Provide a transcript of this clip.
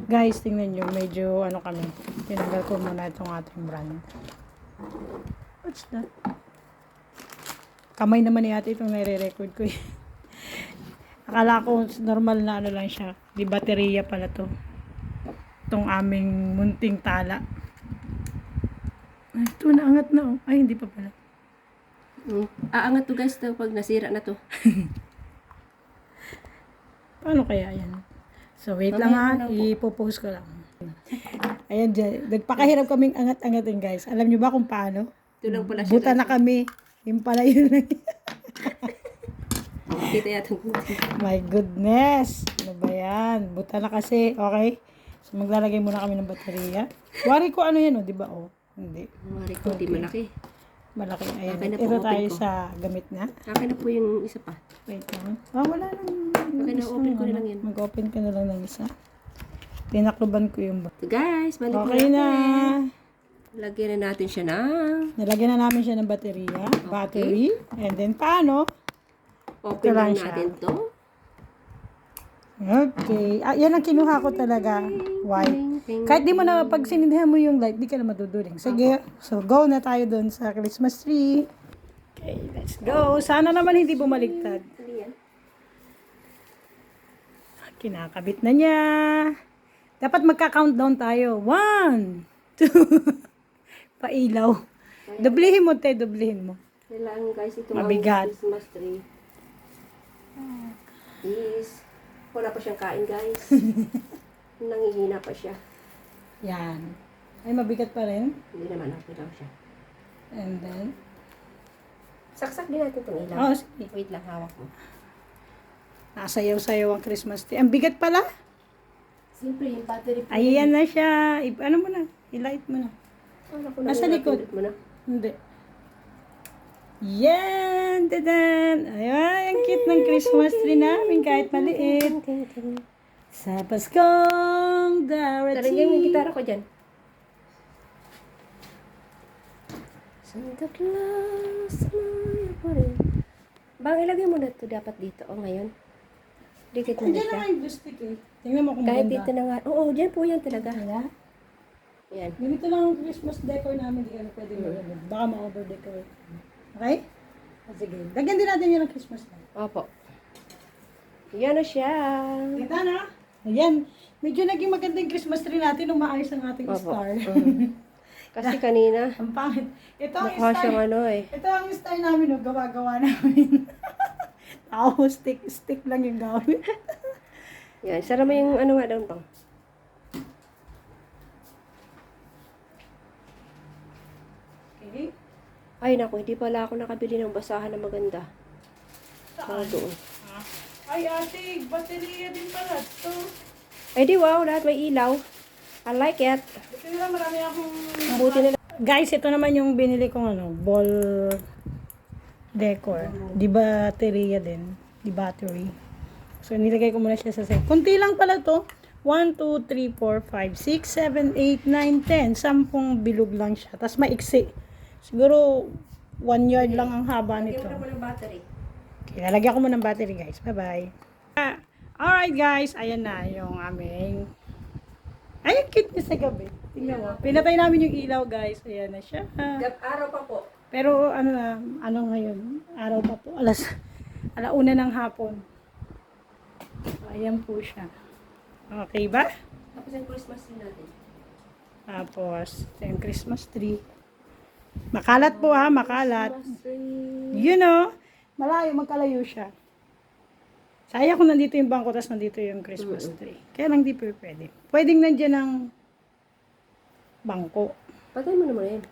Guys, tingnan nyo. Medyo ano kami. Tinanggal ko muna itong ating brand. What's that? Kamay naman ni ate itong nire-record ko. Akala ko normal na ano lang siya. Di baterya pala to. Itong aming munting tala. Ay, ito naangat na oh. Ay, hindi pa pala. Aangat to guys to pag nasira na to. Paano kaya yan? So, wait lang ha. Ipopost ko lang. Ayan dyan. Nagpakahirap kaming angat-angatin guys. Alam nyo ba kung paano? Ito lang pala siya. Buta na kami. Yung pala yun. Kita yata ang buti. My goodness. Ano ba yan? Buta na kasi. Okay. So, maglalagay muna kami ng baterya. Wari ko ano yan, oh, di ba? Oh, hindi. Mari ko, di malaki. Malaki. Ayan. Okay na po, Ito open tayo ko. sa gamit na. Akin na po yung isa pa. Wait lang. Wala lang. Okay na, open ko na lang yan. Mag-open ka na lang ng isa. Tinakluban ko yung So guys, balik okay na. Lagyan na natin siya na. Nalagyan na namin siya ng baterya. Battery. And then, paano? Open Ito lang lang siya. natin to. Okay. Yan ang kinuha ko talaga. White. Kahit di mo na, pag sinindihan mo yung light, di ka na maduduling. Sige. So, go na tayo dun sa Christmas tree. Okay, let's go. Sana naman hindi bumaligtad. Kinakabit na niya. Dapat magka-countdown tayo. 1, 2. Pailaw. Dublihin mo, te. Dublihin mo. Kailangan guys, ito Mabigat. ang Christmas tree. Is, wala pa siyang kain guys. Nangihina pa siya. Yan. Ay, mabigat pa rin. Hindi naman, okay lang siya. And then, Saksak din natin itong ilaw. oh, sige. Wait lang, hawak mo. Nasayaw-sayaw ang Christmas tree. Ang bigat pala. Siyempre, yung battery po. Ayan na siya. Ano mo na? I-light mo na. Nasa likod. Mo na. Hindi. Yan! Dadan! Ayan, ang cute ng Christmas tree namin kahit maliit. Sa Paskong darating. Tarigyan mo yung gitara ko dyan. Santa Claus, may pa rin. Bang, ilagay mo na ito dapat dito. O, ngayon. Dikit mo na Diyan siya. na yung glue stick eh. Tingnan mo kung Kahit maganda. dito na nga. Oo, dyan po yan talaga. Ayan. Yan. Ganito lang ang Christmas decor namin. Di kami pwede mag-ano. Baka ma-over-decorate. Okay? Sige. Lagyan din natin yun ng Christmas light. Opo. Yan na siya. Kita na? Ayan. Medyo naging maganda yung Christmas tree natin nung maayos ang ating Opo. star. Kasi kanina, Ang pangit. Ito ang mukha siyang star. ano eh. Ito ang star namin, no? Gawa-gawa namin. Tao, stick lang yung gamit. Yan. Sara mo yung ano nga doon pang. Okay. Ay naku, hindi pala ako nakabili ng basahan na maganda. Para doon. Ay, ate, baterya din pala. Ito. Ay di wow, lahat may ilaw. I like it. Ito nila, marami akong... Buti nila. Guys, ito naman yung binili kong ano, ball decor. Di baterya din. Di battery. So, nilagay ko muna siya sa set. Kunti lang pala to. 1, 2, 3, 4, 5, 6, 7, 8, 9, 10. 10 bilog lang siya. Tapos maiksi. Siguro 1 yard lang ang haba nito. Lagyan mo ng battery. Okay, lalagyan ko muna ng battery guys. Bye-bye. Alright guys, ayan na yung aming... Ay, ang cute niya sa gabi. Tingnan mo. Pinatay namin yung ilaw guys. Ayan na siya. Araw pa po. Pero ano na, ano ngayon? Araw pa po. Alauna ng hapon. So, ayan po siya. Okay ba? Tapos yung Christmas tree natin. Tapos, ito yung Christmas tree. Makalat po ha, makalat. Christmas tree. You know, malayo, magkalayo siya. Sayang kung nandito yung bangko, tapos nandito yung Christmas tree. Kaya lang di pwede. Pwedeng nandiyan ang bangko. Patay mo naman yan.